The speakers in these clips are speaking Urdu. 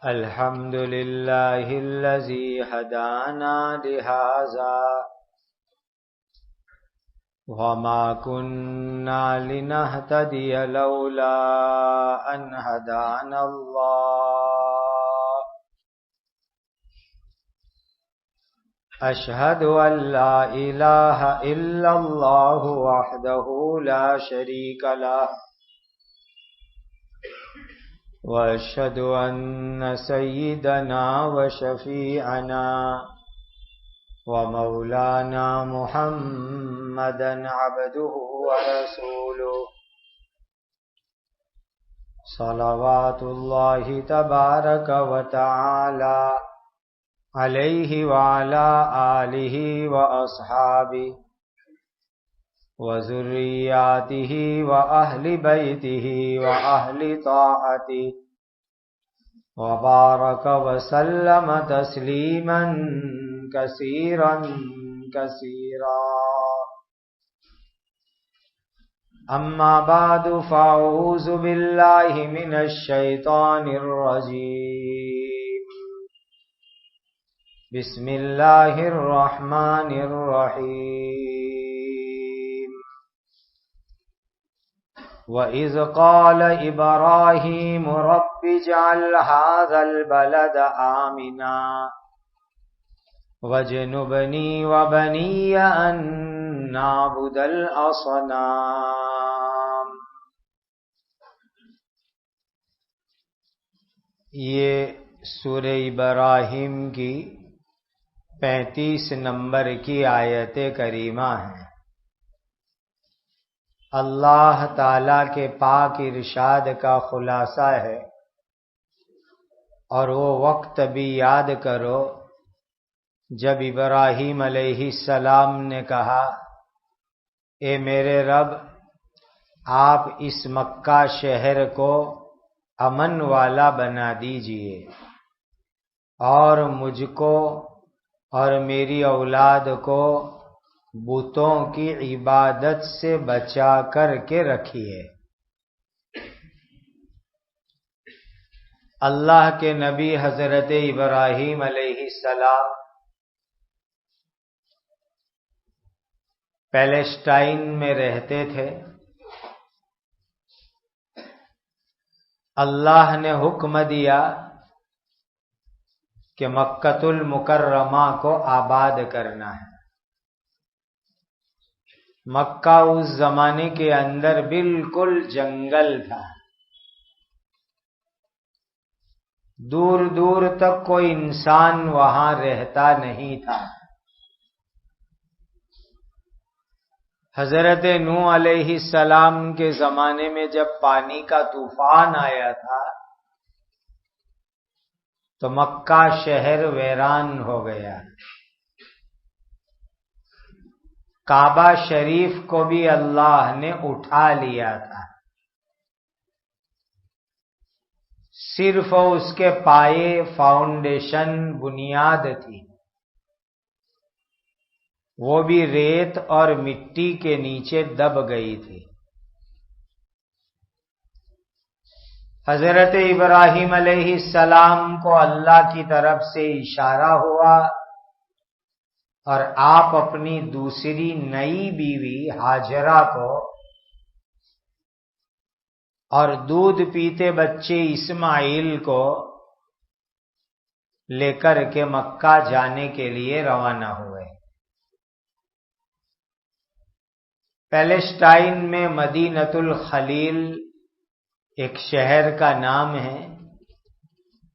الحمد لله الذي هدانا لهذا وما كنا لنهتدي لولا أن هدانا الله أشهد أن لا إله إلا الله وحده لا شريك له وأشهد أن سيدنا وشفيعنا ومولانا محمدا عبده ورسوله صلوات الله تبارك وتعالى عليه وعلى آله وأصحابه وذرياته وأهل بيته وأهل طاعته وبارك وسلم تسليما كثيرا كثيرا. أما بعد فأعوذ بالله من الشيطان الرجيم. بسم الله الرحمن الرحيم. وَإِذْ قَالَ إِبْرَاهِيمُ رَبِّ اجْعَلْ هَذَا الْبَلَدَ آمِنًا وَاجْنُبْنِي وَبَنِيَّ أَن نَّعْبُدَ الْأَصْنَامَ. یہ سورہ ابراہیم کی 35 نمبر کی آیت کریمہ ہے. اللہ تعالی کے پاک ارشاد کا خلاصہ ہے، اور وہ وقت بھی یاد کرو جب ابراہیم علیہ السلام نے کہا، اے میرے رب، آپ اس مکہ شہر کو امن والا بنا دیجئے اور مجھ کو اور میری اولاد کو بتوں کی عبادت سے بچا کر کے رکھیے. اللہ کے نبی حضرت ابراہیم علیہ السلام پیلسٹائن میں رہتے تھے. اللہ نے حکم دیا کہ مکۃ المکرمہ کو آباد کرنا ہے. مکہ اس زمانے کے اندر بالکل جنگل تھا. دور دور تک کوئی انسان وہاں رہتا نہیں تھا. حضرت نوح علیہ السلام کے زمانے میں جب پانی کا طوفان آیا تھا تو مکہ شہر ویران ہو گیا. کعبہ شریف کو بھی اللہ نے اٹھا لیا تھا. صرف اس کے پائے فاؤنڈیشن بنیاد تھی، وہ بھی ریت اور مٹی کے نیچے دب گئی تھی. حضرت ابراہیم علیہ السلام کو اللہ کی طرف سے اشارہ ہوا اور آپ اپنی دوسری نئی بیوی ہاجرہ کو اور دودھ پیتے بچے اسماعیل کو لے کر کے مکہ جانے کے لیے روانہ ہوئے. پیلسٹائن میں مدینۃ الخلیل ایک شہر کا نام ہے.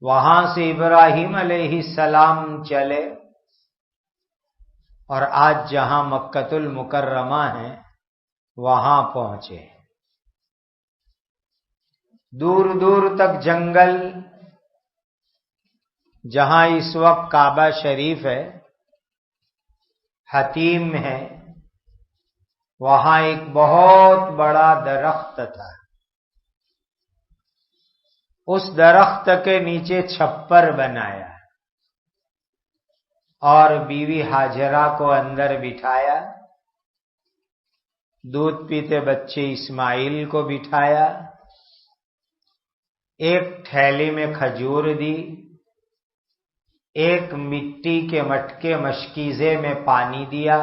وہاں سے ابراہیم علیہ السلام چلے اور آج جہاں مکۃ المکرمہ ہے وہاں پہنچے. دور دور تک جنگل. جہاں اس وقت کعبہ شریف ہے، حتیم ہے، وہاں ایک بہت بڑا درخت تھا. اس درخت کے نیچے چھپر بنایا اور بیوی ہاجرہ کو اندر بٹھایا. دودھ پیتے بچے اسماعیل کو بٹھایا، ایک تھیلی میں کھجور دی، ایک مٹی کے مٹکے مشکیزے میں پانی دیا،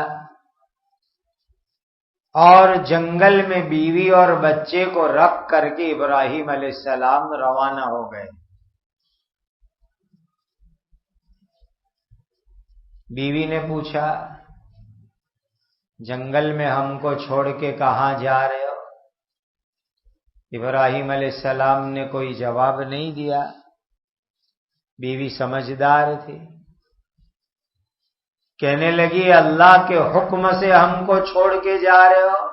اور جنگل میں بیوی اور بچے کو رکھ کر کے ابراہیم علیہ السلام روانہ ہو گئے۔ بیوی نے پوچھا، جنگل میں ہم کو چھوڑ کے کہاں جا رہے ہو؟ ابراہیم علیہ السلام نے کوئی جواب نہیں دیا۔ بیوی سمجھدار تھی، کہنے لگی اللہ کے حکم سے ہم کو چھوڑ کے جا رہے ہو؟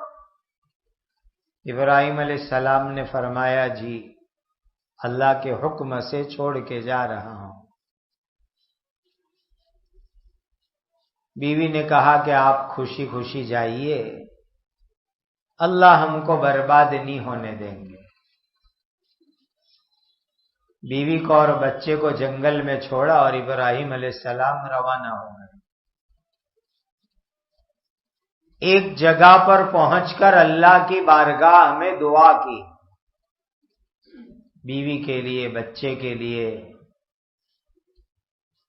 ابراہیم علیہ السلام نے فرمایا جی، اللہ کے حکم سے چھوڑ کے جا رہا ہوں۔ بیوی نے کہا کہ آپ خوشی خوشی جائیے، اللہ ہم کو برباد نہیں ہونے دیں گے۔ بیوی کو اور بچے کو جنگل میں چھوڑا اور ابراہیم علیہ السلام روانہ ہو گئے۔ ایک جگہ پر پہنچ کر اللہ کی بارگاہ میں دعا کی، بیوی کے لیے، بچے کے لیے،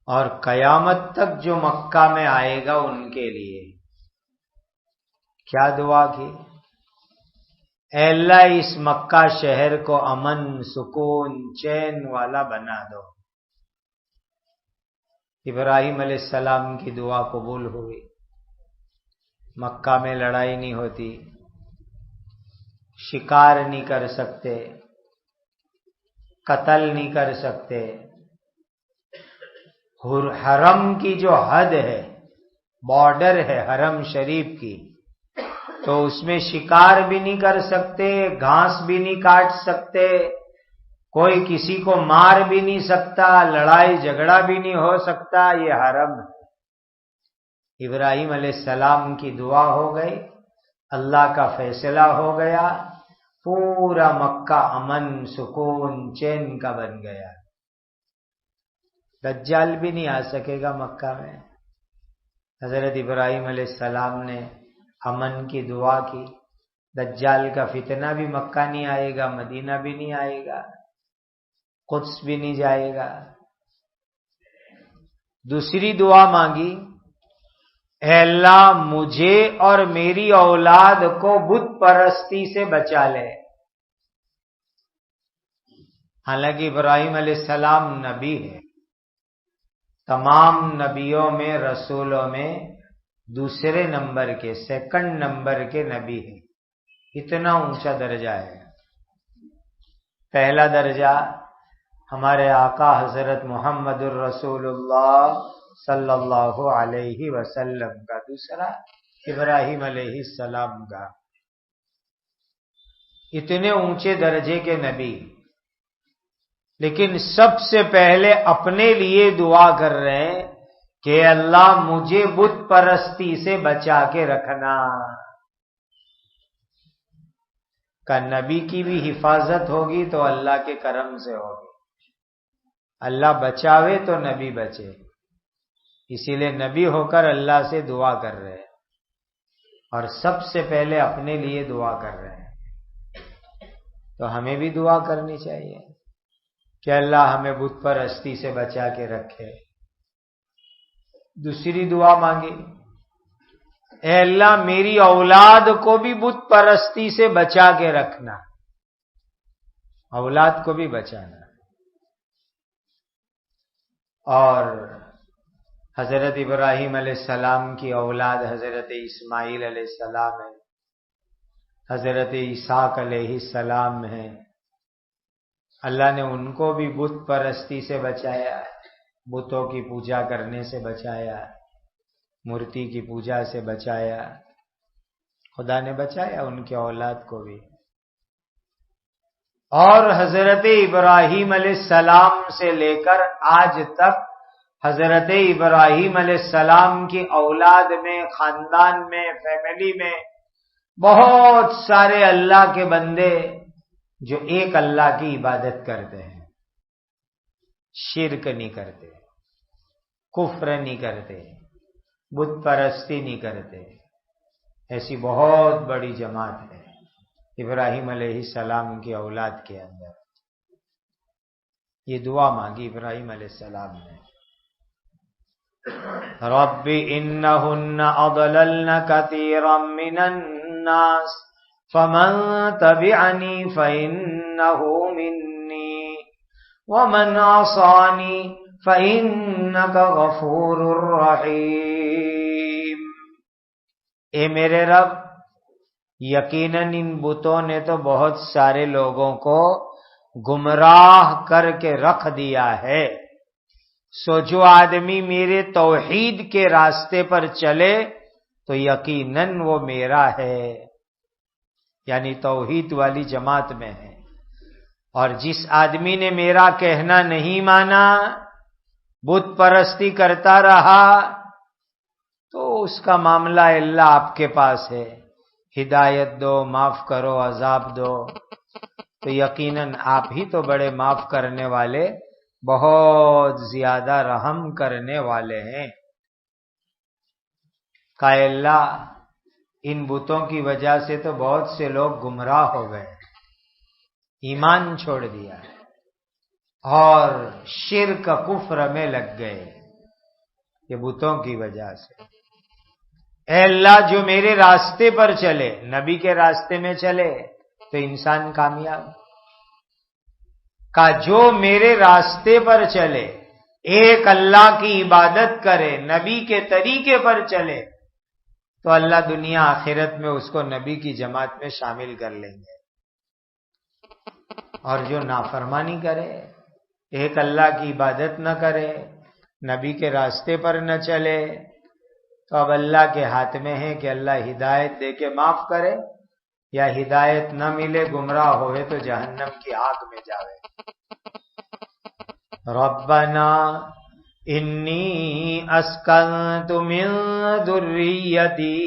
اور قیامت تک جو مکہ میں آئے گا ان کے لیے۔ کیا دعا کی؟ اے اللہ اس مکہ شہر کو امن، سکون، چین والا بنا دو۔ ابراہیم علیہ السلام کی دعا قبول ہوئی۔ مکہ میں لڑائی نہیں ہوتی، شکار نہیں کر سکتے، قتل نہیں کر سکتے، حرم کی جو حد ہے، بارڈر ہے حرم شریف کی، تو اس میں شکار بھی نہیں کر سکتے، گھاس بھی نہیں کاٹ سکتے، کوئی کسی کو مار بھی نہیں سکتا، لڑائی جھگڑا بھی نہیں ہو سکتا، یہ حرم ہے۔ ابراہیم علیہ السلام کی دعا ہو گئی، اللہ کا فیصلہ ہو گیا، پورا مکہ امن، سکون، چین کا بن گیا۔ دجال بھی نہیں آ سکے گا مکہ میں۔ حضرت ابراہیم علیہ السلام نے امن کی دعا کی، دجال کا فتنہ بھی مکہ نہیں آئے گا، مدینہ بھی نہیں آئے گا، قدس بھی نہیں جائے گا۔ دوسری دعا مانگی، اے اللہ مجھے اور میری اولاد کو بت پرستی سے بچا لے۔ حالانکہ ابراہیم علیہ السلام نبی ہے، تمام نبیوں میں، رسولوں میں دوسرے نمبر کے، سیکنڈ نمبر کے نبی ہیں، اتنا اونچا درجہ ہے۔ پہلا درجہ ہمارے آقا حضرت محمد الرسول اللہ صلی اللہ علیہ وسلم کا، دوسرا ابراہیم علیہ السلام کا۔ اتنے اونچے درجے کے نبی، لیکن سب سے پہلے اپنے لیے دعا کر رہے ہیں کہ اللہ مجھے بت پرستی سے بچا کے رکھنا۔ کا نبی کی بھی حفاظت ہوگی تو اللہ کے کرم سے ہوگی، اللہ بچاوے تو نبی بچے، اسی لیے نبی ہو کر اللہ سے دعا کر رہے ہیں، اور سب سے پہلے اپنے لیے دعا کر رہے ہیں۔ تو ہمیں بھی دعا کرنی چاہیے کہ اللہ ہمیں بت پرستی سے بچا کے رکھے۔ دوسری دعا مانگی، اے اللہ میری اولاد کو بھی بت پرستی سے بچا کے رکھنا، اولاد کو بھی بچانا۔ اور حضرت ابراہیم علیہ السلام کی اولاد حضرت اسماعیل علیہ السلام ہے، حضرت اسحاق علیہ السلام ہے، اللہ نے ان کو بھی بت پرستی سے بچایا، بتوں کی پوجا کرنے سے بچایا، مورتی کی پوجا سے بچایا، خدا نے بچایا ان کے اولاد کو بھی۔ اور حضرت ابراہیم علیہ السلام سے لے کر آج تک حضرت ابراہیم علیہ السلام کی اولاد میں، خاندان میں، فیملی میں بہت سارے اللہ کے بندے جو ایک اللہ کی عبادت کرتے ہیں، شرک نہیں کرتے، کفر نہیں کرتے، بت پرستی نہیں کرتے، ایسی بہت بڑی جماعت ہے ابراہیم علیہ السلام کی اولاد کے اندر. یہ دعا مانگی ابراہیم علیہ السلام نے. رب انہن اضللن کثیرا من الناس فمن تبعنی فإنہ منی ومن عصانی فإنک غفور رحیم. اے میرے رب، یقیناً ان بتوں نے تو بہت سارے لوگوں کو گمراہ کر کے رکھ دیا ہے، سو جو آدمی میرے توحید کے راستے پر چلے تو یقیناً وہ میرا ہے، یعنی توحید والی جماعت میں ہے. اور جس آدمی نے میرا کہنا نہیں مانا، بت پرستی کرتا رہا، تو اس کا معاملہ اللہ آپ کے پاس ہے. ہدایت دو، معاف کرو، عذاب دو، تو یقیناً آپ ہی تو بڑے معاف کرنے والے، بہت زیادہ رحم کرنے والے ہیں. کہ اللہ ان بتوں کی وجہ سے تو بہت سے لوگ گمراہ ہو گئے، ایمان چھوڑ دیا اور شرک کفر میں لگ گئے یہ بتوں کی وجہ سے. اے اللہ جو میرے راستے پر چلے، نبی کے راستے میں چلے تو انسان کامیاب. کا جو میرے راستے پر چلے، ایک اللہ کی عبادت کرے، نبی کے طریقے پر چلے، تو اللہ دنیا آخرت میں اس کو نبی کی جماعت میں شامل کر لیں گے. اور جو نافرمانی کرے، ایک اللہ کی عبادت نہ کرے، نبی کے راستے پر نہ چلے، تو اب اللہ کے ہاتھ میں ہے کہ اللہ ہدایت دے کے معاف کرے، یا ہدایت نہ ملے، گمراہ ہوئے تو جہنم کی آگ میں جاوے. ربنا انی اسکنت من ذریتی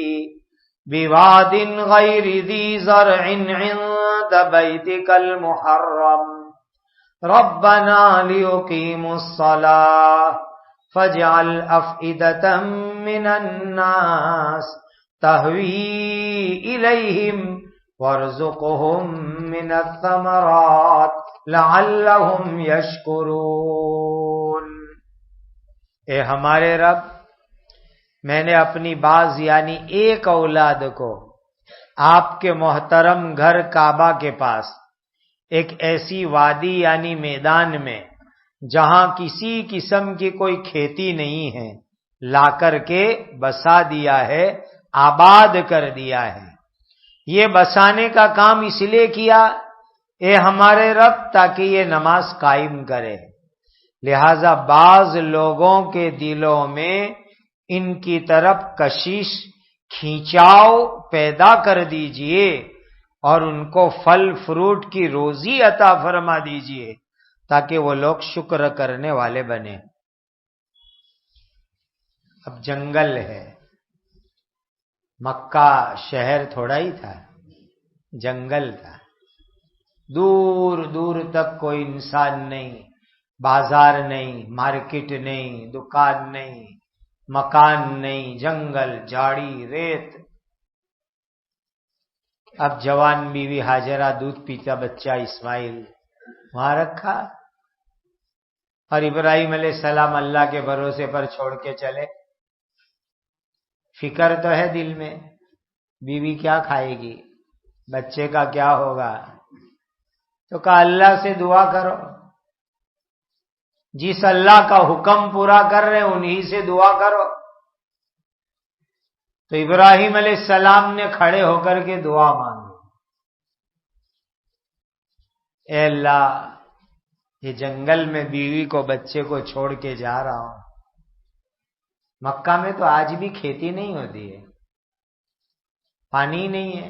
بواد غیر ذی زرع عند بیتک المحرم ربنا لیقیموا الصلاة فاجعل افئدة من الناس تهوی الیہم وارزقهم من الثمرات لعلهم یشکرون. اے ہمارے رب، میں نے اپنی بعض یعنی ایک اولاد کو آپ کے محترم گھر کعبہ کے پاس ایک ایسی وادی یعنی میدان میں جہاں کسی قسم کی کوئی کھیتی نہیں ہے لا کر کے بسا دیا ہے، آباد کر دیا ہے. یہ بسانے کا کام اس لیے کیا اے ہمارے رب تاکہ یہ نماز قائم کرے. لہذا بعض لوگوں کے دلوں میں ان کی طرف کشش، کھینچاؤ پیدا کر دیجئے اور ان کو پھل فروٹ کی روزی عطا فرما دیجئے تاکہ وہ لوگ شکر کرنے والے بنے. اب جنگل ہے، مکہ شہر تھوڑا ہی تھا، جنگل تھا، دور دور تک کوئی انسان نہیں، بازار نہیں، مارکیٹ نہیں، دکان نہیں، مکان نہیں، جنگل، جھاڑی، ریت. اب جوان بیوی ہاجرہ، دودھ پیتا بچہ اسماعیل وہاں رکھا، اور ابراہیم علیہ السلام اللہ کے بھروسے پر چھوڑ کے چلے. فکر تو ہے دل میں، بیوی کیا کھائے گی، بچے کا کیا ہوگا، تو کہا اللہ سے دعا کرو، جس اللہ کا حکم پورا کر رہے انہی سے دعا کرو. تو ابراہیم علیہ السلام نے کھڑے ہو کر کے دعا مانگی، اے اللہ یہ جنگل میں بیوی کو بچے کو چھوڑ کے جا رہا ہوں. مکہ میں تو آج بھی کھیتی نہیں ہوتی ہے، پانی نہیں ہے،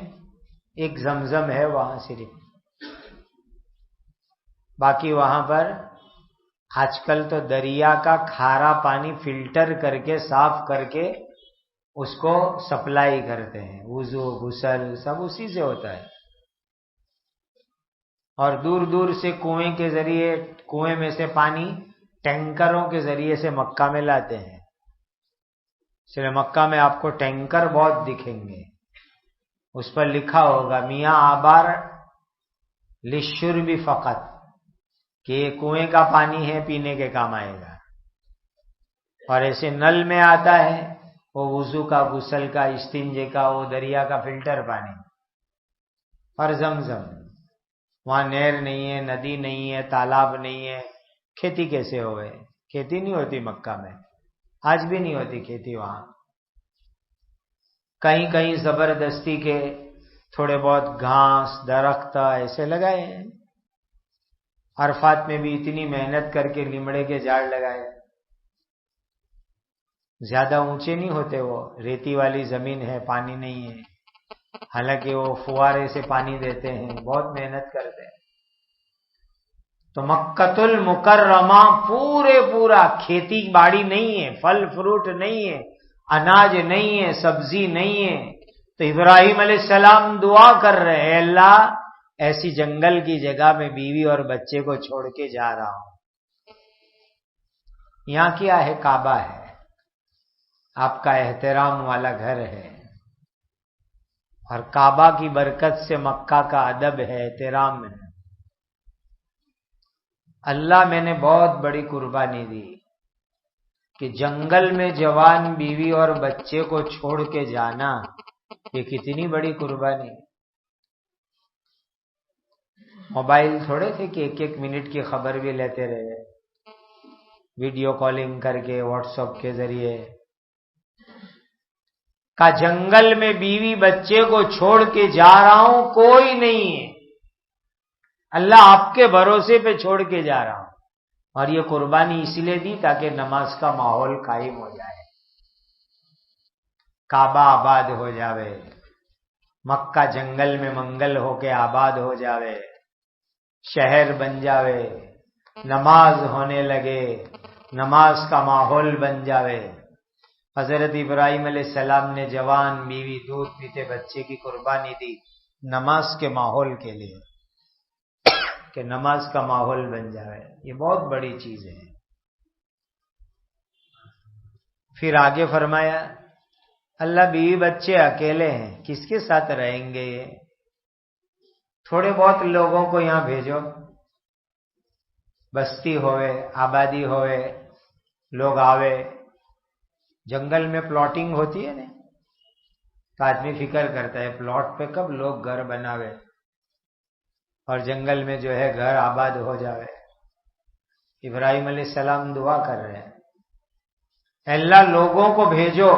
ایک زمزم ہے وہاں صرف، باقی وہاں پر آج کل تو دریا کا کھارا پانی فلٹر کر کے صاف کر کے اس کو سپلائی کرتے ہیں، وضو غسل سب اسی سے ہوتا ہے. اور دور دور سے کنویں کے ذریعے، کنویں میں سے پانی ٹینکروں کے ذریعے سے مکہ میں لاتے ہیں. اس لیے مکہ میں آپ کو ٹینکر بہت دکھیں گے. اس پر لکھا ہوگا میاں آبار للشرب فقط، کہ یہ کنویں کا پانی ہے، پینے کے کام آئے گا. اور ایسے نل میں آتا ہے وہ وضو کا، غسل کا، استنجے کا، وہ دریا کا فلٹر پانی. اور زمزم وہاں نہر نہیں ہے، ندی نہیں ہے، تالاب نہیں ہے، کھیتی کیسے ہو گئے؟ کھیتی نہیں ہوتی مکہ میں، آج بھی نہیں ہوتی کھیتی وہاں. کہیں کہیں زبردستی کے تھوڑے بہت گھاس درخت ایسے لگائے ہیں. عرفات میں بھی اتنی محنت کر کے لیمڑے کے جھاڑ لگائے. زیادہ اونچے نہیں ہوتے، وہ ریتی والی زمین ہے، پانی نہیں ہے، حالانکہ وہ فوارے سے پانی دیتے ہیں، بہت محنت کرتے ہیں. تو مکۃ المکرمہ پورا کھیتی باڑی نہیں ہے، پھل فروٹ نہیں ہے، اناج نہیں ہے، سبزی نہیں ہے. تو ابراہیم علیہ السلام دعا کر رہے ہیں، اللہ ایسی جنگل کی جگہ میں بیوی اور بچے کو چھوڑ کے جا رہا ہوں. یہاں کیا ہے؟ کعبہ ہے، آپ کا احترام والا گھر ہے، اور کعبہ کی برکت سے مکہ کا ادب ہے، احترام ہے. اللہ میں نے بہت بڑی قربانی دی کہ جنگل میں جوان بیوی اور بچے کو چھوڑ کے جانا، یہ کتنی بڑی قربانی. موبائل تھوڑے تھے کہ ایک ایک منٹ کی خبر بھی لیتے رہے، ویڈیو کالنگ کر کے، واٹس ایپ کے ذریعے. کا جنگل میں بیوی بچے کو چھوڑ کے جا رہا ہوں، کوئی نہیں ہے، اللہ آپ کے بھروسے پہ چھوڑ کے جا رہا ہوں. اور یہ قربانی اس لیے دی تاکہ نماز کا ماحول قائم ہو جائے، کعبہ آباد ہو جاوے، مکہ جنگل میں منگل ہو کے آباد ہو جاوے، شہر بن جاوے، نماز ہونے لگے، نماز کا ماحول بن جاوے. حضرت ابراہیم علیہ السلام نے جوان بیوی، دودھ پیتے بچے کی قربانی دی نماز کے ماحول کے لیے، کہ نماز کا ماحول بن جائے. یہ بہت بڑی چیز ہے. پھر آگے فرمایا اللہ بیوی بچے اکیلے ہیں، کس کے ساتھ رہیں گے؟ یہ تھوڑے بہت لوگوں کو یہاں بھیجو، بستی ہوئے، آبادی ہوئے، لوگ آوے. جنگل میں پلاٹنگ ہوتی ہے نا، تو آدمی فکر کرتا ہے پلاٹ پہ کب لوگ گھر بناوے اور جنگل میں جو ہے گھر آباد ہو جاوے. ابراہیم علیہ السلام دعا کر رہے ہیں اللہ لوگوں کو بھیجو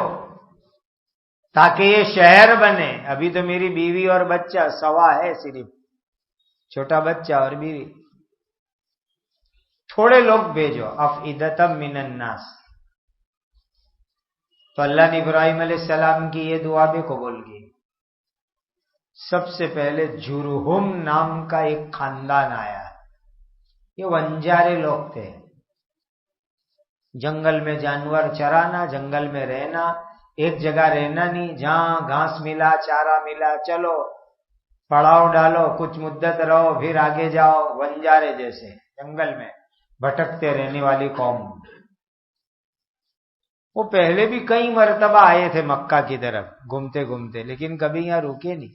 تاکہ یہ شہر بنے. ابھی تو میری بیوی اور بچہ سوا ہے، صرف چھوٹا بچہ اور بیوی. تھوڑے لوگ بھیجو، افئدۃ من الناس. تو اللہ نے ابراہیم علیہ السلام کی یہ دعا بھی قبول کی. سب سے پہلے جرہم نام کا ایک خاندان آیا. یہ ونجارے لوگ تھے، جنگل میں جانور چرانا، جنگل میں رہنا، ایک جگہ رہنا نہیں، جہاں گھاس ملا، چارہ ملا، چلو پڑاؤ ڈالو، کچھ مدت رہو، پھر آگے جاؤ. ونجارے جیسے جنگل میں بھٹکتے رہنے والی قوم. وہ پہلے بھی کئی مرتبہ آئے تھے مکہ کی طرف گھومتے گھومتے، لیکن کبھی یہاں رکے نہیں.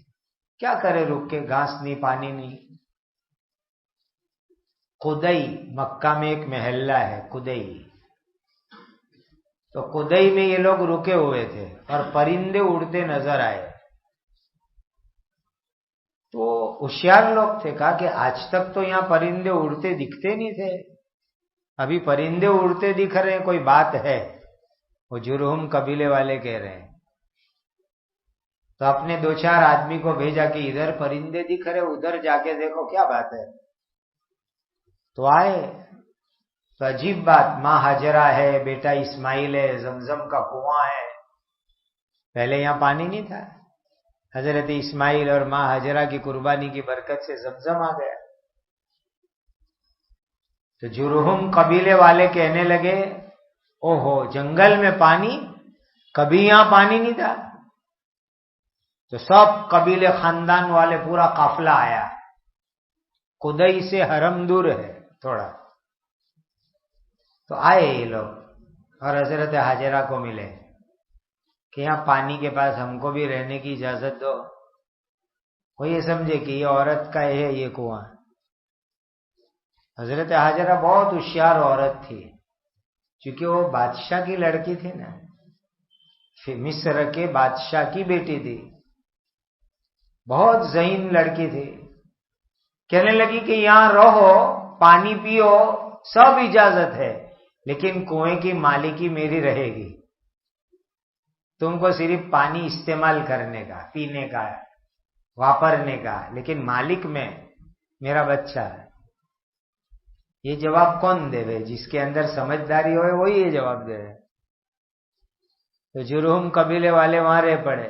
کیا کرے رک کے؟ گھاس نہیں، پانی نہیں. قدئی مکہ میں ایک محلہ ہے قدئی، تو قدئی میں یہ لوگ رکے ہوئے تھے اور پرندے اڑتے نظر آئے. تو ہوشیار لوگ تھے، کہا کہ آج تک تو یہاں پرندے اڑتے دکھتے نہیں تھے، ابھی پرندے اڑتے دکھ رہے ہیں، کوئی بات ہے. وہ جرہم قبیلے والے کہہ رہے ہیں. تو اپنے دو چار آدمی کو بھیجا کہ ادھر پرندے دکھ رہے، ادھر جا کے دیکھو کیا بات ہے. تو آئے تو عجیب بات، ماں ہاجرہ ہے، بیٹا اسماعیل ہے، زمزم کا کنواں ہے. پہلے یہاں پانی نہیں تھا، حضرت اسماعیل اور ماں ہاجرہ کی قربانی کی برکت سے زمزم آ گیا. تو جرہم قبیلے والے کہنے لگے اوہو جنگل میں پانی، کبھی یہاں پانی نہیں تھا. تو سب قبیلے خاندان والے پورا قافلہ آیا. قدئی سے حرم دور ہے تھوڑا، تو آئے یہ لوگ اور حضرت ہاجرہ کو ملے کہ یہاں پانی کے پاس ہم کو بھی رہنے کی اجازت دو. وہ یہ سمجھے کہ یہ عورت کا ہے یہ کنواں. حضرت ہاجرہ بہت ہوشیار عورت تھی، چونکہ وہ بادشاہ کی لڑکی تھی نا، مصر کے بادشاہ کی بیٹی تھی، بہت ذہین لڑکی تھی. کہنے لگی کہ یہاں رہو، پانی پیو، سب اجازت ہے، لیکن کنویں کی مالکی میری رہے گی. تم کو صرف پانی استعمال کرنے کا، پینے کا، واپرنے کا، لیکن مالک میں میرا بچہ ہے. یہ جواب کون دے گئے؟ جس کے اندر سمجھداری ہوئے وہی یہ جواب دے رہے. تو جرہم قبیلے والے وہاں رہ پڑے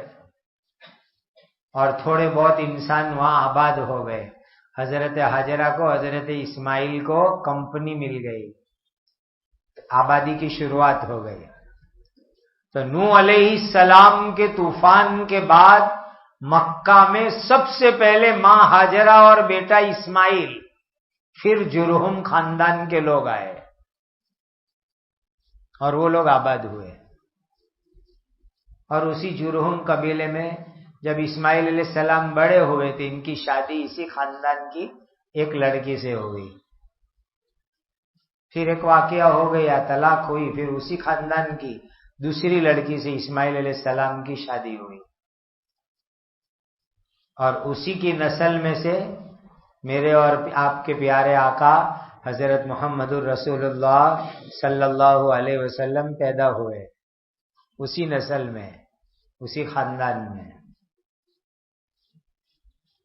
اور تھوڑے بہت انسان وہاں آباد ہو گئے. حضرت ہاجرہ کو، حضرت اسماعیل کو کمپنی مل گئی، آبادی کی شروعات ہو گئی. تو نوح علیہ السلام کے طوفان کے بعد مکہ میں سب سے پہلے ماں ہاجرہ اور بیٹا اسماعیل، پھر جرہم خاندان کے لوگ آئے اور وہ لوگ آباد ہوئے. اور اسی جرہم قبیلے میں جب اسماعیل علیہ السلام بڑے ہوئے تھے، ان کی شادی اسی خاندان کی ایک لڑکی سے ہو گئی. پھر ایک واقعہ ہو گیا، طلاق ہوئی، پھر اسی خاندان کی دوسری لڑکی سے اسماعیل علیہ السلام کی شادی ہوئی. اور اسی کی نسل میں سے میرے اور آپ کے پیارے آقا حضرت محمد الرسول اللہ صلی اللہ علیہ وسلم پیدا ہوئے، اسی نسل میں، اسی خاندان میں.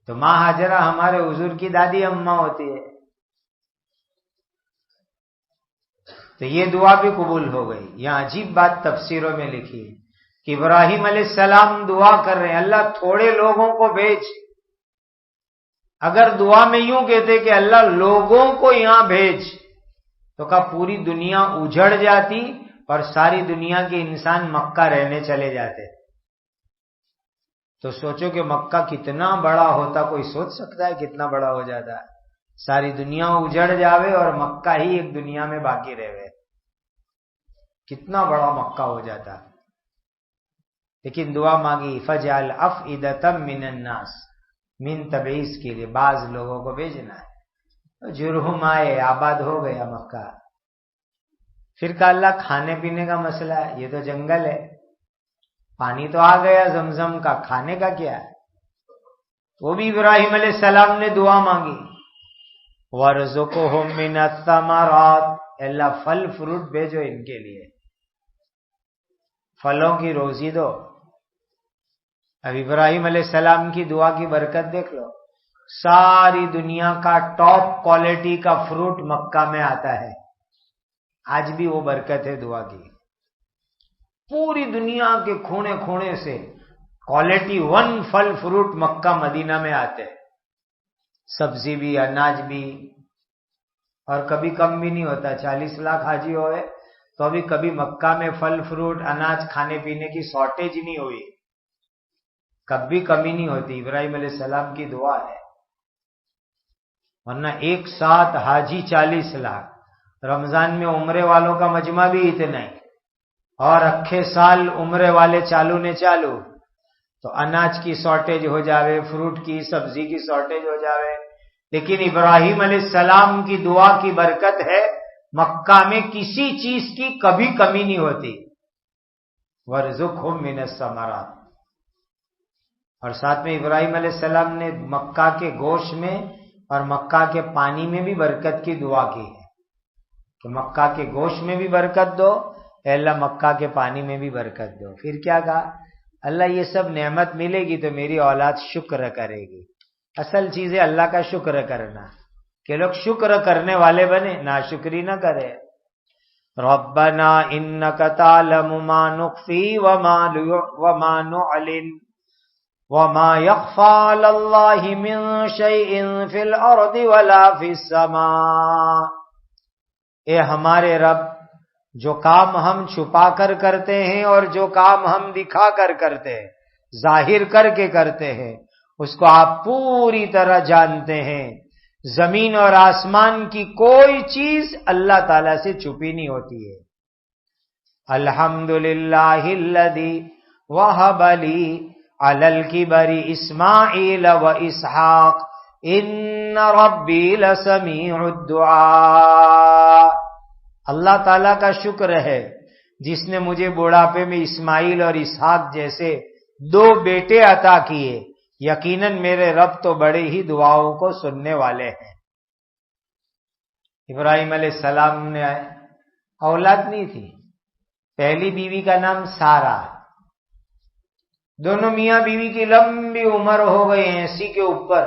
تو ماں ہاجرہ ہمارے حضور کی دادی اماں ہوتی ہے. تو یہ دعا بھی قبول ہو گئی. یہاں عجیب بات تفسیروں میں لکھی ہے کہ ابراہیم علیہ السلام دعا کر رہے ہیں، اللہ تھوڑے لوگوں کو بھیج. اگر دعا میں یوں کہتے کہ اللہ لوگوں کو یہاں بھیج، تو کہا پوری دنیا اجڑ جاتی اور ساری دنیا کے انسان مکہ رہنے چلے جاتے. تو سوچو کہ مکہ کتنا بڑا ہوتا، کوئی سوچ سکتا ہے کتنا بڑا ہو جاتا؟ ساری دنیا اجڑ جاوے اور مکہ ہی ایک دنیا میں باقی رہے، کتنا بڑا مکہ ہو جاتا. لیکن دعا مانگی فجعل افئدۃ من الناس، من تبعیض کے لیے بعض لوگوں کو بھیجنا ہے. جرہم آئے، آباد ہو گیا مکہ. پھر کہا اللہ کھانے پینے کا مسئلہ ہے، یہ تو جنگل ہے، پانی تو آ گیا زمزم کا، کھانے کا کیا ہے؟ وہ بھی ابراہیم علیہ السلام نے دعا مانگی، وَارْزُقْهُم مِّنَ الثَّمَرَاتِ، اللہ پھل فروٹ بھیجو ان کے لیے، پھلوں کی روزی دو. اب ابراہیم علیہ السلام کی دعا کی برکت دیکھ لو، ساری دنیا کا ٹاپ کوالٹی کا فروٹ مکہ میں آتا ہے. آج بھی وہ برکت ہے دعا کی. پوری دنیا کے کونے کونے سے کوالٹی 1 پھل فروٹ مکہ مدینہ میں آتے ہیں، سبزی بھی، اناج بھی. اور کبھی کم بھی نہیں ہوتا. 40 لاکھ حاجی ہوئے تو ابھی کبھی مکہ میں پھل فروٹ اناج کھانے پینے کی شارٹیج نہیں ہوئی، کبھی کمی نہیں ہوتی. ابراہیم علیہ السلام کی دعا ہے. ورنہ ایک ساتھ حاجی 40 لاکھ، رمضان میں عمرے والوں کا مجمع بھی اتنا ہی، اور اکھے سال عمرے والے چالو نے چالو، تو اناج کی شارٹیج ہو جاوے، فروٹ کی، سبزی کی شارٹیج ہو جاوے. لیکن ابراہیم علیہ السلام کی دعا کی برکت ہے، مکہ میں کسی چیز کی کبھی کمی نہیں ہوتی. وَارْزُقْهُم مِّنَ الثَّمَرَاتِ. اور ساتھ میں ابراہیم علیہ السلام نے مکہ کے گوشت میں اور مکہ کے پانی میں بھی برکت کی دعا کی ہے کہ مکہ کے گوشت میں بھی برکت دو، اے اللہ مکہ کے پانی میں بھی برکت دو. پھر کیا کہا؟ اللہ یہ سب نعمت ملے گی تو میری اولاد شکر کرے گی. اصل چیز ہے اللہ کا شکر کرنا، کہ لوگ شکر کرنے والے بنے، ناشکری نہ کرے. ربنا انک تعلم ما نخفی وما نعلن وما يخفى على الله من شيء في الارض ولا في السماء. اے ہمارے رب، جو کام ہم چھپا کر کرتے ہیں اور جو کام ہم دکھا کر کرتے ہیں، ظاہر کر کے کرتے ہیں، اس کو آپ پوری طرح جانتے ہیں. زمین اور آسمان کی کوئی چیز اللہ تعالی سے چھپی نہیں ہوتی ہے. الحمدللہ الذی وہب لی علی الکبر اسماعیل و اسحاق ان ربی لسمیع الدعاء۔ اللہ تعالیٰ کا شکر ہے جس نے مجھے بڑھاپے میں اسماعیل اور اسحاق جیسے 2 بیٹے عطا کیے، یقیناً میرے رب تو بڑے ہی دعاؤں کو سننے والے ہیں۔ ابراہیم علیہ السلام نے اولاد نہیں تھی، پہلی بیوی کا نام سارا، دونوں میاں بیوی کی لمبی عمر ہو گئی 80 کے اوپر۔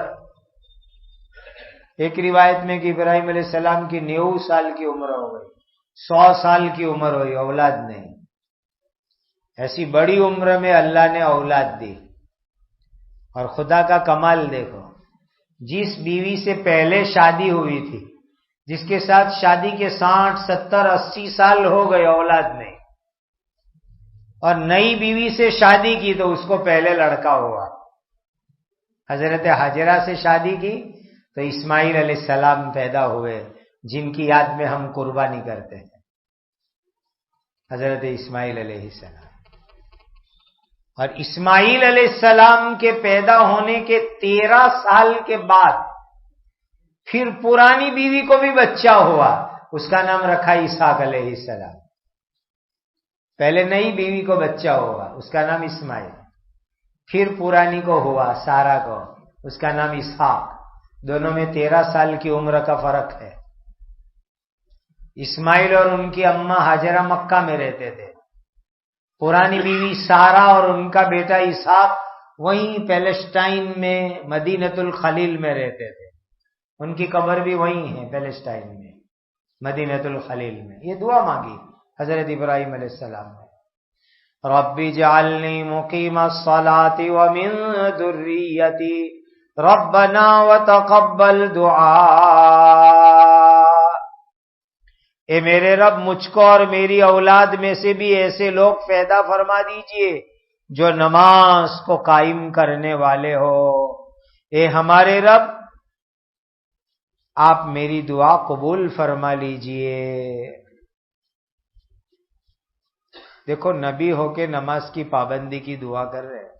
ایک روایت میں کہ ابراہیم علیہ السلام کی 90 سال کی عمر ہو گئی، 100 سال کی عمر ہوئی، اولاد نہیں۔ ایسی بڑی عمر میں اللہ نے اولاد دی، اور خدا کا کمال دیکھو، جس بیوی سے پہلے شادی ہوئی تھی، جس کے ساتھ شادی کے 60 70 80 سال ہو گئے، اولاد نہیں، اور نئی بیوی سے شادی کی تو اس کو پہلے لڑکا ہوا۔ حضرت حاجرہ سے شادی کی تو اسماعیل علیہ السلام پیدا ہوئے، جن کی یاد میں ہم قربانی کرتے ہیں، حضرت اسماعیل علیہ السلام۔ اور اسماعیل علیہ السلام کے پیدا ہونے کے 13 سال کے بعد پھر پرانی بیوی کو بھی بچہ ہوا، اس کا نام رکھا اسحاق علیہ السلام۔ پہلے نئی بیوی کو بچہ ہوا، اس کا نام اسماعیل، پھر پرانی کو ہوا سارا کو، اس کا نام اسحاق۔ دونوں میں 13 سال کی عمر کا فرق ہے۔ اسماعیل اور ان کی اماں ہاجرہ مکہ میں رہتے تھے، پرانی بیوی سارا اور ان کا بیٹا اسحاق وہیں پیلسٹائن میں مدینۃ الخلیل میں رہتے تھے، ان کی قبر بھی وہیں ہے پیلسٹائن میں مدینۃ الخلیل میں۔ یہ دعا مانگی حضرت ابراہیم علیہ السلام نے، رب اجعلنی مقیم الصلاۃ ومن ذریتی ربنا وتقبل دعاء۔ اے میرے رب، مجھ کو اور میری اولاد میں سے بھی ایسے لوگ پیدا فرما دیجئے جو نماز کو قائم کرنے والے ہو۔ اے ہمارے رب، آپ میری دعا قبول فرما لیجئے۔ دیکھو، نبی ہو کے نماز کی پابندی کی دعا کر رہے ہیں،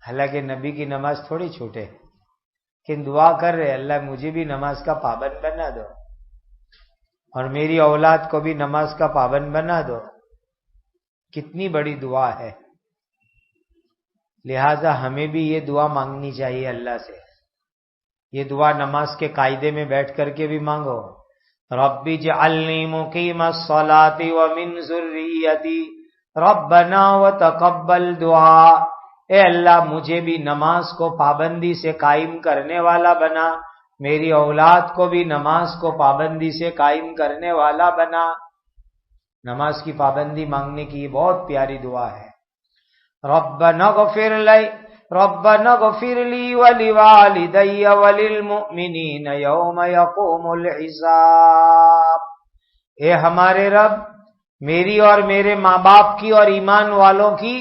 حالانکہ نبی کی نماز تھوڑی چھوٹے، لیکن دعا کر رہے اللہ مجھے بھی نماز کا پابند بنا دو اور میری اولاد کو بھی نماز کا پابند بنا دو۔ کتنی بڑی دعا ہے، لہذا ہمیں بھی یہ دعا مانگنی چاہیے اللہ سے۔ یہ دعا نماز کے قاعدے میں بیٹھ کر کے بھی مانگو، رب اجعلنی مقیم الصلاۃ ومن ذریتی ربنا وتقبل دعاء۔ اے اللہ، مجھے بھی نماز کو پابندی سے قائم کرنے والا بنا، میری اولاد کو بھی نماز کو پابندی سے قائم کرنے والا بنا۔ نماز کی پابندی مانگنے کی یہ بہت پیاری دعا ہے۔ ربنا اغفر لی ولوالدی وللمؤمنین یوم یقوم الحساب۔ اے ہمارے رب، میری اور میرے ماں باپ کی اور ایمان والوں کی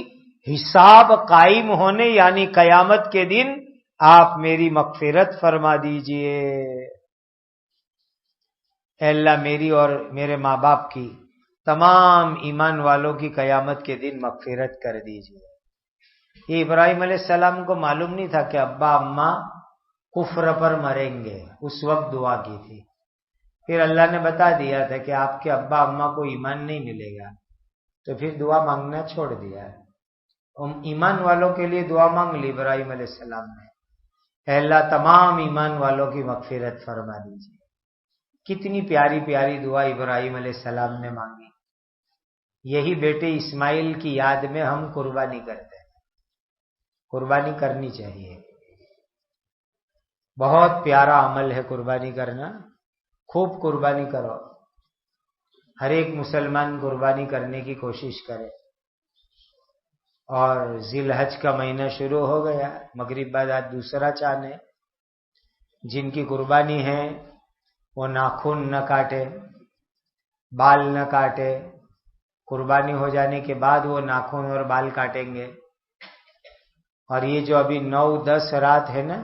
حساب قائم ہونے یعنی قیامت کے دن آپ میری مغفرت فرما دیجئے۔ اے اللہ، میری اور میرے ماں باپ کی، تمام ایمان والوں کی قیامت کے دن مغفرت کر دیجئے۔ یہ ابراہیم علیہ السلام کو معلوم نہیں تھا کہ ابا اماں کفر پر مریں گے، اس وقت دعا کی تھی۔ پھر اللہ نے بتا دیا تھا کہ آپ کے ابا اماں کو ایمان نہیں ملے گا، تو پھر دعا مانگنا چھوڑ دیا۔ ایمان والوں کے لیے دعا مانگ لی ابراہیم علیہ السلام نے، اے اللہ تمام ایمان والوں کی مغفرت فرما دیجیے۔ کتنی پیاری پیاری دعا ابراہیم علیہ السلام نے مانگی۔ یہی بیٹے اسماعیل کی یاد میں ہم قربانی کرتے ہیں، قربانی کرنی چاہیے۔ بہت پیارا عمل ہے قربانی کرنا، خوب قربانی کرو۔ ہر ایک مسلمان قربانی کرنے کی کوشش کرے۔ اور ذی الحج کا مہینہ شروع ہو گیا، مغرب بعد آج دوسرا چاند ہے۔ جن کی قربانی ہے وہ ناخن نہ کاٹے، بال نہ کاٹے، قربانی ہو جانے کے بعد وہ ناخن اور بال کاٹیں گے۔ اور یہ جو ابھی 9-10 رات ہے نا،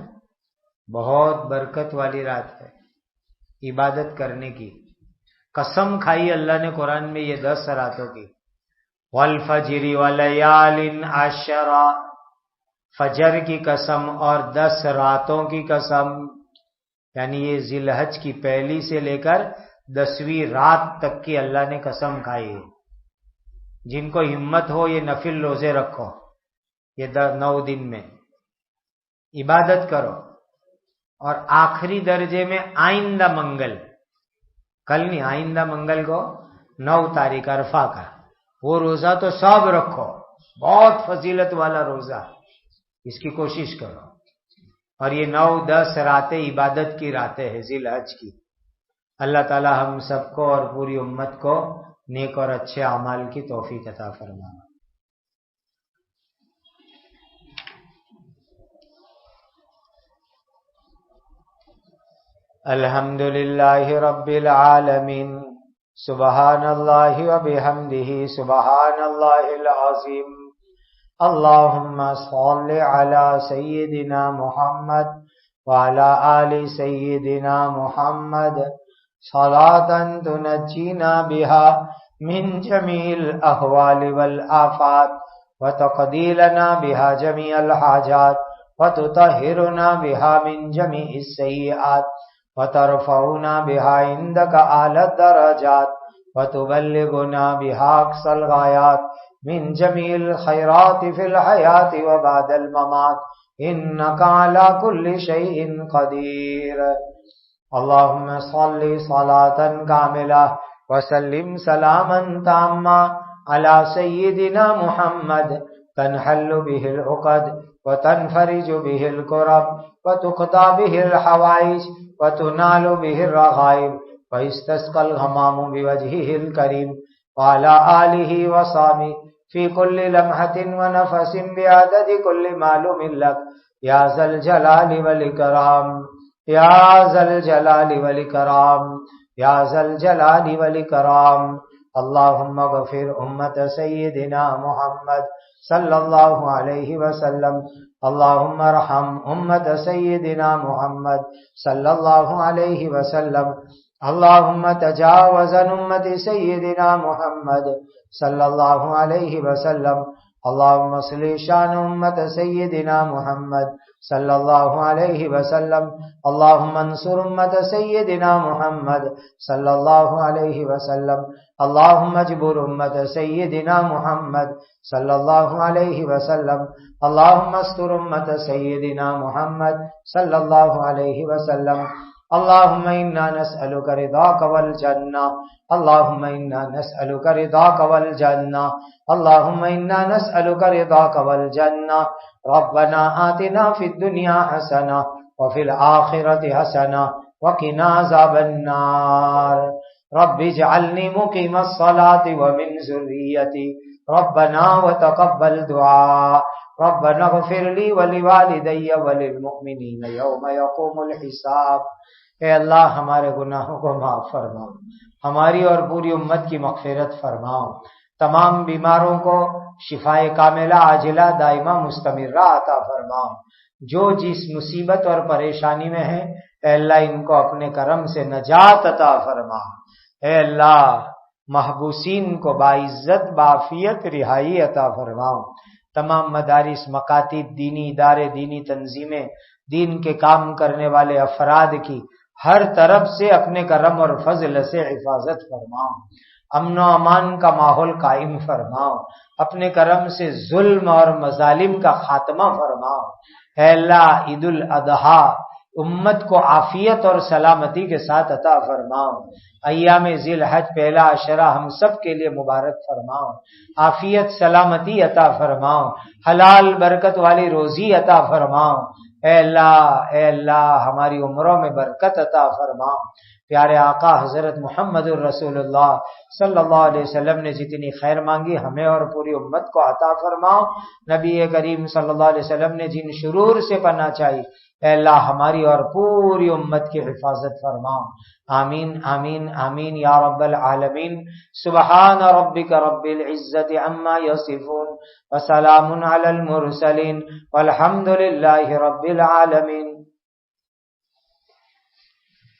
بہت برکت والی رات ہے عبادت کرنے کی۔ قسم کھائی اللہ نے قرآن میں یہ 10 راتوں کی، والفجر ولیال عشر، فجر کی قسم اور 10 راتوں کی قسم، یعنی یہ ذی الحج کی پہلی سے لے کر 10ویں رات تک کی اللہ نے قسم کھائی ہے۔ جن کو ہمت ہو یہ نفل روزے رکھو، یہ 9 دن میں عبادت کرو۔ اور آخری درجے میں آئندہ منگل، کل نہیں، آئندہ منگل کو 9 تاریخ عرفہ کا، وہ روزہ تو سب رکھو، بہت فضیلت والا روزہ، اس کی کوشش کرو۔ اور یہ 9-10 راتیں عبادت کی راتیں ہیں ذی الحج کی۔ اللہ تعالی ہم سب کو اور پوری امت کو نیک اور اچھے اعمال کی توفیق عطا فرمائے۔ الحمد للہ رب العالمین، سبحان اللہ وبحمدہ، سبحان اللہ العظیم۔ اللہم صل علی سیدنا محمد وعلی آل سیدنا محمد صلاۃ تنجینا بہا من جمیع الاحوال والآفات وتقضی لنا بہا جمیع الحاجات وتطہرنا بہا من جمیع السیئات وترفعنا بها عندك اعلى الدرجات وتبلغنا بها اقصى الغايات من جميع الخيرات في الحياة وبعد الممات انك على كل شيء قدير۔ اللهم صل صلاة كاملة وسلم سلاما تاما على سيدنا محمد تنحل به العقد وتنفرج به الكرب وتقضى به الحوائج وتنال به الرغائب ويستسقى الغمام بوجهه الكريم وعلى آله وصحبه في كل لمحة ونفس بعدد كل معلوم لك يا ذا الجلال والإكرام، يا ذا الجلال والإكرام، يا ذا الجلال والإكرام۔ اللهم اغفر أمة سيدنا محمد صلی اللہ علیہ وسلم، اللہم ارحم امت سیدنا محمد صلی اللہ علیہ وسلم، اللہم تجاوز عن امت سیدنا محمد صلی اللہ علیہ وسلم، اللہم اصلح شان امت سیدنا محمد صلی اللہ علیہ وسلم، اللہم انصر امت سیدنا محمد صلی اللہ علیہ وسلم، اللہم اجبر امت سیدنا محمد صلی اللہ علیہ وسلم، اللہم استر امت سیدنا محمد صلی اللہ علیہ وسلم، اللہم انا نسألک رضاک والجنہ، اللہم انا نسألک رضاک والجنہ، اللہم انا نسألک رضاک والجنہ۔ ربنا آتنا فی الدنیا حسنہ وفی الآخرۃ حسنہ وقنا عذاب النار۔ رب اجعلنی مقیم الصلاۃ ومن ذریتی ربنا وتقبل دعاء، ربنا اغفر لی ولوالدی وللمؤمنین یوم یقوم الحساب۔ اے اللہ ہمارے گناہوں کو معاف فرماؤ، ہماری اور پوری امت کی مغفرت فرماؤ، تمام بیماروں کو شفائے کاملہ عاجلہ دائمہ مستمرہ عطا فرماؤ، جو جس مصیبت اور پریشانی میں ہیں اے اللہ ان کو اپنے کرم سے نجات عطا فرما۔ اے اللہ محبوسین کو باعزت بعافیت رہائی عطا فرماؤ، تمام مدارس، مکاتب، دینی ادارے، دینی تنظیمیں، دین کے کام کرنے والے افراد کی ہر طرف سے اپنے کرم اور فضل سے حفاظت فرماؤ، امن و امان کا ماحول قائم فرماؤ، اپنے کرم سے ظلم اور مظالم کا خاتمہ فرماؤ۔ اے اللہ عید الاضحیٰ امت کو عافیت اور سلامتی کے ساتھ عطا فرماؤ، ایام ذی الحج پہلا عشرہ ہم سب کے لیے مبارک فرماؤ، عافیت سلامتی عطا فرماؤ، حلال برکت والی روزی عطا فرماؤ۔ اے اللہ ہماری عمروں میں برکت عطا فرماؤ۔ پیارے آقا حضرت محمد الرسول اللہ صلی اللہ علیہ وسلم نے جتنی خیر مانگی ہمیں اور پوری امت کو عطا فرماؤ۔ نبی کریم صلی اللہ علیہ وسلم نے جن شرور سے پناہ چاہی اے اللہ ہماری اور پوری امت کی حفاظت فرماؤ۔ آمین آمین آمین یا رب العالمین۔ سبحان ربک رب العزت عما یصفون وسلام علی المرسلین والحمد للہ رب العالمین۔